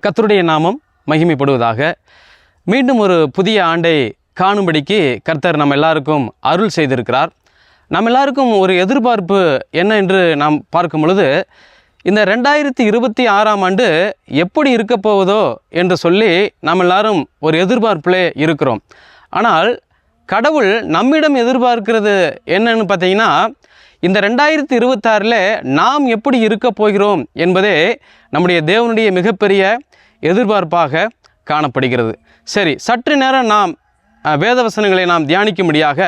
கர்த்தருடைய நாமம் மகிமைப்படுவதாக. மீண்டும் ஒரு புதிய ஆண்டை காணும்படிக்கு கர்த்தர் நம்ம எல்லாருக்கும் அருள் செய்திருக்கிறார். நம்ம எல்லாருக்கும் ஒரு எதிர்பார்ப்பு என்ன என்று நாம் பார்க்கும் பொழுது, இந்த 2026ஆம் ஆண்டு எப்படி இருக்க போவதோ என்று சொல்லி நாம் எல்லாரும் ஒரு எதிர்பார்ப்பிலே இருக்கிறோம். ஆனால் கடவுள் நம்மிடம் எதிர்பார்க்கிறது என்னன்னு பார்த்தீங்கன்னா, இந்த 2026 நாம் எப்படி இருக்க போகிறோம் என்பதே நம்முடைய தேவனுடைய மிகப்பெரிய எதிர்பார்ப்பாக காணப்படுகிறது. சரி, சற்று நேரம் நாம் வேத வசனங்களை நாம் தியானிக்கும்படியாக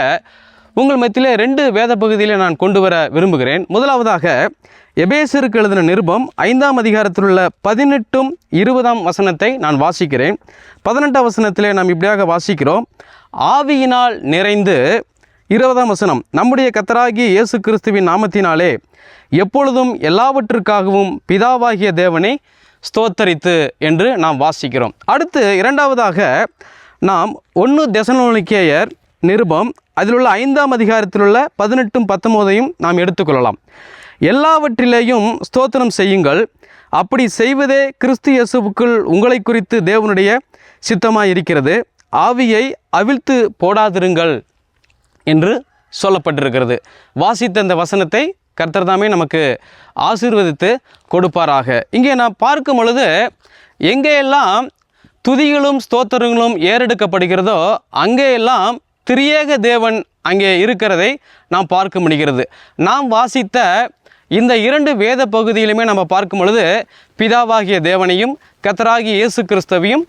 உங்கள் மத்தியிலே 2 வேத பகுதியிலே நான் கொண்டு வர விரும்புகிறேன். முதலாவதாக எபேசியருக்கு எழுதின நிருபம் 5ஆம் அதிகாரத்தில் உள்ள 18 20 வசனத்தை நான் வாசிக்கிறேன். 18 வசனத்திலே நாம் இப்படியாக வாசிக்கிறோம்: ஆவியினால் நிறைந்து, 20 வசனம், நம்முடைய கர்த்தராகிய இயேசு கிறிஸ்துவின் நாமத்தினாலே எப்பொழுதும் எல்லாவற்றுக்காகவும் பிதாவாகிய தேவனை ஸ்தோத்தரித்து என்று நாம் வாசிக்கிறோம். அடுத்து இரண்டாவதாக நாம் 1 தெசலோனிக்கேயர் நிருபம் அதில் உள்ள 5ஆம் அதிகாரத்தில் உள்ள 18 19 நாம் எடுத்துக்கொள்ளலாம். எல்லாவற்றிலேயும் ஸ்தோத்திரம் செய்யுங்கள், அப்படி செய்வதே கிறிஸ்து இயேசுவுக்குள் உங்களை குறித்து தேவனுடைய சித்தமாக இருக்கிறது, ஆவியை அவிழ்த்து போடாதிருங்கள் என்று சொல்லப்பட்டிருக்கிறது. வாசித்த இந்த வசனத்தை கர்த்தர் தாமே நமக்கு ஆசீர்வதித்து கொடுப்பாராக. இங்கே நான் பார்க்கும் பொழுது, எங்கேயெல்லாம் துதிகளும் ஸ்தோத்திரங்களும் ஏறெடுக்கப்படுகிறதோ அங்கேயெல்லாம் திரியேக தேவன் அங்கே இருக்கிறதை நாம் பார்க்க முடிகிறது. நாம் வாசித்த இந்த 2 வேத பகுதியிலுமே நம்ம பார்க்கும் பொழுது பிதாவாகிய தேவனையும் கர்த்தராகிய இயேசு கிறிஸ்துவையும்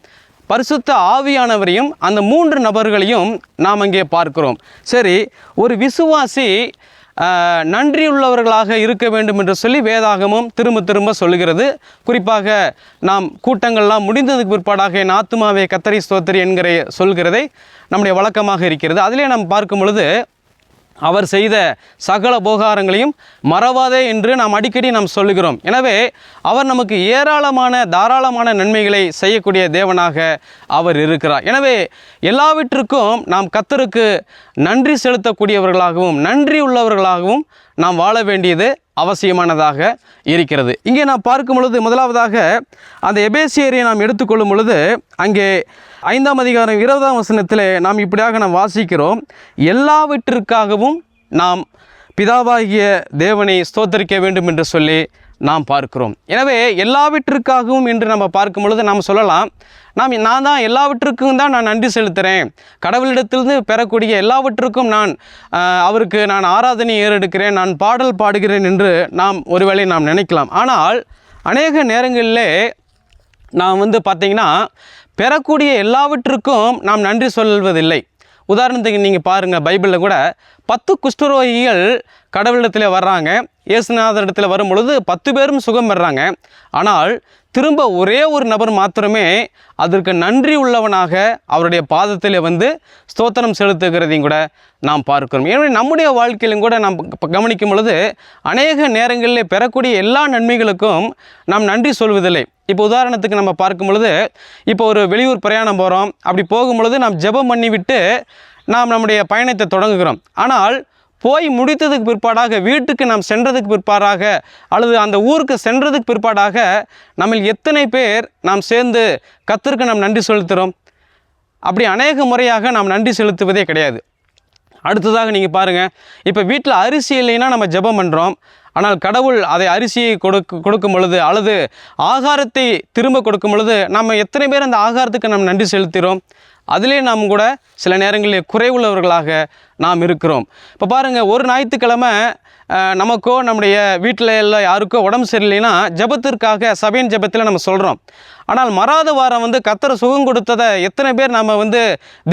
பரிசுத்த ஆவியானவரையும், அந்த 3 நபர்களையும் நாம் அங்கே பார்க்கிறோம். சரி, ஒரு விசுவாசி நன்றியுள்ளவர்களாக இருக்க வேண்டும் என்று சொல்லி வேதாகமும் திரும்ப சொல்லுகிறது. குறிப்பாக நாம் கூட்டங்கள்லாம் முடிந்ததுக்கு பிற்பாடாக என் ஆத்துமாவே கர்த்தரை ஸ்தோத்திரி என்கிற சொல்கிறதை நம்முடைய வழக்கமாக இருக்கிறது. அதிலே நாம் பார்க்கும் பொழுது, அவர் செய்த சகல உபகாரங்களையும் மறவாதே என்று நாம் அடிக்கடி நாம் சொல்லுகிறோம். எனவே அவர் நமக்கு தாராளமான நன்மைகளை செய்யக்கூடிய தேவனாக அவர் இருக்கிறார். எனவே எல்லாவற்றுக்கும் நாம் கர்த்தருக்கு நன்றி செலுத்தக்கூடியவர்களாகவும் நன்றி உள்ளவர்களாகவும் நாம் வாழ வேண்டியது அவசியமானதாக இருக்கிறது. இங்கே நாம் பார்க்கும் பொழுது, முதலாவதாக அந்த எபேசியரை நாம் எடுத்துக்கொள்ளும் பொழுது, அங்கே 5ஆம் அதிகாரம் 20ஆம் வசனத்தில் நாம் இப்படியாக நாம் வாசிக்கிறோம்: எல்லாவற்றிற்காகவும் நாம் பிதாவாகிய தேவனை ஸ்தோத்தரிக்க வேண்டும் என்று சொல்லி நாம் பார்க்கிறோம். எனவே எல்லாவற்றிற்காகவும் என்று நம்ம பார்க்கும் பொழுது நாம் சொல்லலாம், நான் தான் எல்லாவற்றுக்கும் தான் நான் நன்றி செலுத்துகிறேன், கடவுளிடத்திலிருந்து பெறக்கூடிய எல்லாவற்றுக்கும் அவருக்கு நான் ஆராதனை ஏறெடுக்கிறேன், நான் பாடல் பாடுகிறேன் என்று நாம் ஒருவேளை நாம் நினைக்கலாம். ஆனால் அநேக நேரங்களிலே நாம் பார்த்திங்கன்னா பெறக்கூடிய எல்லாவற்றுக்கும் நாம் நன்றி சொல்வதில்லை. உதாரணத்துக்கு நீங்கள் பாருங்கள், பைபிளில் கூட 10 குஷ்டரோகிகள் கடவுளிடத்தில் வர்றாங்க. இயேசுநாதரிடத்தில் வரும் பொழுது 10 பேரும் சுகம் பெறாங்க. ஆனால் திரும்ப ஒரே ஒரு நபர் மாத்திரமே அதற்கு நன்றி உள்ளவனாக அவருடைய பாதத்தில் ஸ்தோத்திரம் செலுத்துகிறதையும் கூட நாம் பார்க்கிறோம். எனவே நம்முடைய வாழ்க்கையிலும் கூட நாம் கவனிக்கும் பொழுது அநேக நேரங்களில் பெறக்கூடிய எல்லா நன்மைகளுக்கும் நாம் நன்றி சொல்வதில்லை. இப்போ உதாரணத்துக்கு நம்ம பார்க்கும் பொழுது, இப்போ ஒரு வெளியூர் பிரயாணம் போகிறோம். அப்படி போகும் பொழுது நாம் ஜெபம் பண்ணிவிட்டு நாம் நம்முடைய பயணத்தை தொடங்குகிறோம். ஆனால் போய் முடித்ததுக்கு பிற்பாடாக, வீட்டுக்கு நாம் சென்றதுக்கு பிற்பாடாக, அல்லது அந்த ஊருக்கு சென்றதுக்கு பிற்பாடாக நம்ம எத்தனை பேர் நாம் சேர்ந்து கர்த்தருக்கு நாம் நன்றி செலுத்துகிறோம்? அப்படி அநேக முறையாக நாம் நன்றி செலுத்துவதே கிடையாது. அடுத்ததாக நீங்கள் பாருங்கள், இப்போ வீட்டில் அரிசி இல்லைன்னா நம்ம ஜெபம் பண்ணுறோம். ஆனால் கடவுள் அதை அரிசியை கொடுக்கும் பொழுது, அல்லது ஆகாரத்தை திரும்ப கொடுக்கும் பொழுது நம்ம எத்தனை பேர் அந்த ஆகாரத்துக்கு நாம் நன்றி செலுத்துகிறோம்? அதிலே நாம் கூட சில நேரங்களில் குறைவுள்ளவர்களாக நாம் இருக்கிறோம். இப்போ பாருங்கள், ஒரு ஞாயிற்றுக்கிழமை நமக்கோ நம்முடைய வீட்டில் எல்லாம் யாருக்கோ உடம்பு சரியில்லைன்னா ஜெபத்திற்காக சபையின் ஜெபத்தில் நம்ம சொல்கிறோம். ஆனால் மறாத வாரம் கர்த்தர் சுகம் கொடுத்ததை எத்தனை பேர் நம்ம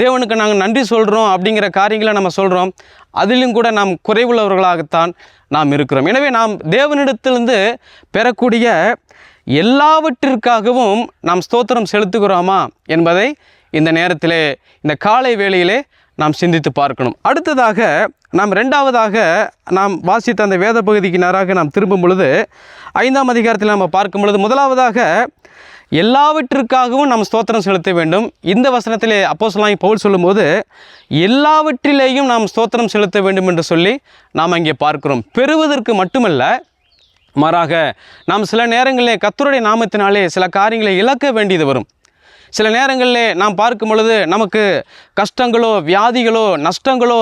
தேவனுக்கு நாங்கள் நன்றி சொல்கிறோம் அப்படிங்கிற காரியங்களை நம்ம சொல்கிறோம்? அதிலும் கூட நாம் குறைவுள்ளவர்களாகத்தான் நாம் இருக்கிறோம். எனவே நாம் தேவனிடத்திலிருந்து பெறக்கூடிய எல்லாவற்றிற்காகவும் நாம் ஸ்தோத்திரம் செலுத்துகிறோமா என்பதை இந்த நேரத்திலே, இந்த காலை வேளையிலே நாம் சிந்தித்து பார்க்கணும். அடுத்ததாக நாம் 2ஆவதாக நாம் வாசித்த அந்த வேத பகுதிக்கு நேராக நாம் திரும்பும் பொழுது 5ஆம் அதிகாரத்தில் நம்ம பார்க்கும் பொழுது, முதலாவதாக எல்லாவற்றிற்காகவும் நாம் ஸ்தோத்திரம் செலுத்த வேண்டும். இந்த வசனத்திலே அப்போஸ்தலனாகிய பவுல் சொல்லும்போது எல்லாவற்றிலேயும் நாம் ஸ்தோத்திரம் செலுத்த வேண்டும் என்று சொல்லி நாம் அங்கே பார்க்கிறோம். பெறுவதற்கு மட்டுமல்ல, மாறாக நாம் சில நேரங்களிலே கர்த்தருடைய நாமத்தினாலே சில காரியங்களை இழக்க வேண்டியது வரும். சில நேரங்களிலே நாம் பார்க்கும் பொழுது நமக்கு கஷ்டங்களோ வியாதிகளோ நஷ்டங்களோ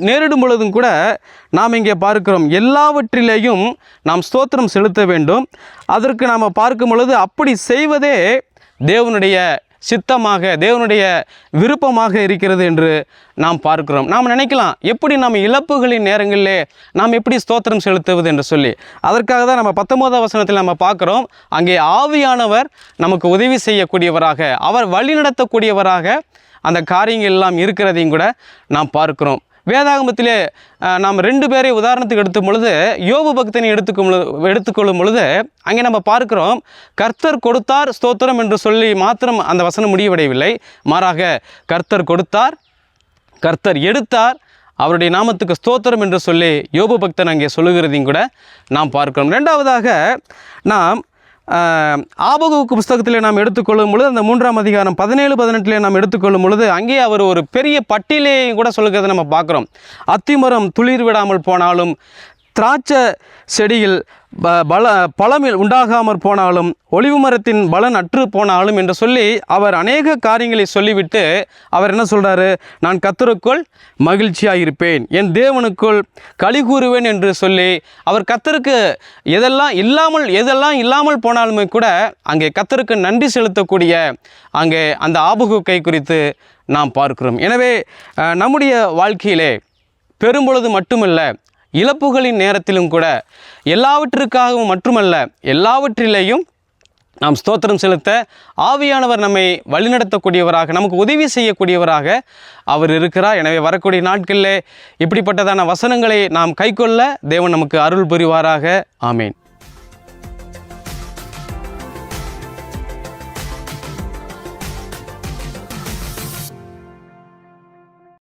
நேரிடும் பொழுதும் கூட நாம் இங்கே பார்க்கிறோம் எல்லாவற்றிலேயும் நாம் ஸ்தோத்திரம் செலுத்த வேண்டும். அதற்கு நாம் பார்க்கும் பொழுது அப்படி செய்வதே தேவனுடைய சித்தமாக, தேவனுடைய விருப்பமாக இருக்கிறது என்று நாம் பார்க்கிறோம். நாம் நினைக்கலாம், எப்படி நம்ம இழப்புகளின் நேரங்களிலே நாம் எப்படி ஸ்தோத்திரம் செலுத்துவது என்று சொல்லி. அதற்காக தான் நம்ம 19ஆம் வசனத்தில் நம்ம பார்க்குறோம், அங்கே ஆவியானவர் நமக்கு உதவி செய்யக்கூடியவராக, அவர் வழி நடத்தக்கூடியவராக அந்த காரியங்கள் எல்லாம் இருக்கிறதையும் கூட நாம் பார்க்கிறோம். வேதாகமத்திலே நாம் 2 பேரை உதாரணத்துக்கு எடுத்தும் பொழுது யோபு பக்தனை எடுத்துக்கொள்ளும் பொழுது அங்கே நம்ம பார்க்கிறோம், கர்த்தர் கொடுத்தார் ஸ்தோத்திரம் என்று சொல்லி மாத்திரம் அந்த வசனம் முடிவடையவில்லை. மாறாக கர்த்தர் கொடுத்தார், கர்த்தர் எடுத்தார், அவருடைய நாமத்துக்கு ஸ்தோத்திரம் என்று சொல்லி யோபு பக்தன் அங்கே சொல்லுகிறதையும் கூட நாம் பார்க்கிறோம். ரெண்டாவதாக நாம் ஆபகுக்கு புஸ்தகத்தில் நாம் எடுத்துக்கொள்ளும் பொழுது அந்த 3ஆம் அதிகாரம் 17-18 நாம் எடுத்துக்கொள்ளும் பொழுது அங்கே அவர் ஒரு பெரிய பட்டியலையும் கூட சொல்லுகிறத நம்ம பார்க்குறோம். அத்திமரம் துளிர் விடாமல் போனாலும், திராட்சை செடியில் பழமில் உண்டாகாமற் போனாலும், ஒலிவு மரத்தின் பலன் அற்று போனாலும் என்று சொல்லி அவர் அநேக காரியங்களை சொல்லிவிட்டு அவர் என்ன சொல்கிறாரு, நான் கர்த்தருக்குள் மகிழ்ச்சியாக இருப்பேன், என் தேவனுக்குள் களி கூறுவேன் என்று சொல்லி அவர் கர்த்தருக்கு எதெல்லாம் இல்லாமல் போனாலுமே கூட அங்கே கர்த்தருக்கு நன்றி செலுத்தக்கூடிய அங்கே அந்த ஆபகுக்கை குறித்து நாம் பார்க்கிறோம். எனவே நம்முடைய வாழ்க்கையிலே பெரும்பொழுது மட்டுமல்ல, இழப்புகளின் நேரத்திலும் கூட எல்லாவற்றிற்காகவும் மட்டுமல்ல, எல்லாவற்றிலேயும் நாம் ஸ்தோத்திரம் செலுத்த ஆவியானவர் நம்மை வழிநடத்தக்கூடியவராக, நமக்கு உதவி செய்யக்கூடியவராக அவர் இருக்கிறார். எனவே வரக்கூடிய நாட்களில் இப்படிப்பட்டதான வசனங்களை நாம் கைக்கொள்ள தேவன் நமக்கு அருள் புரிவாராக. ஆமேன்.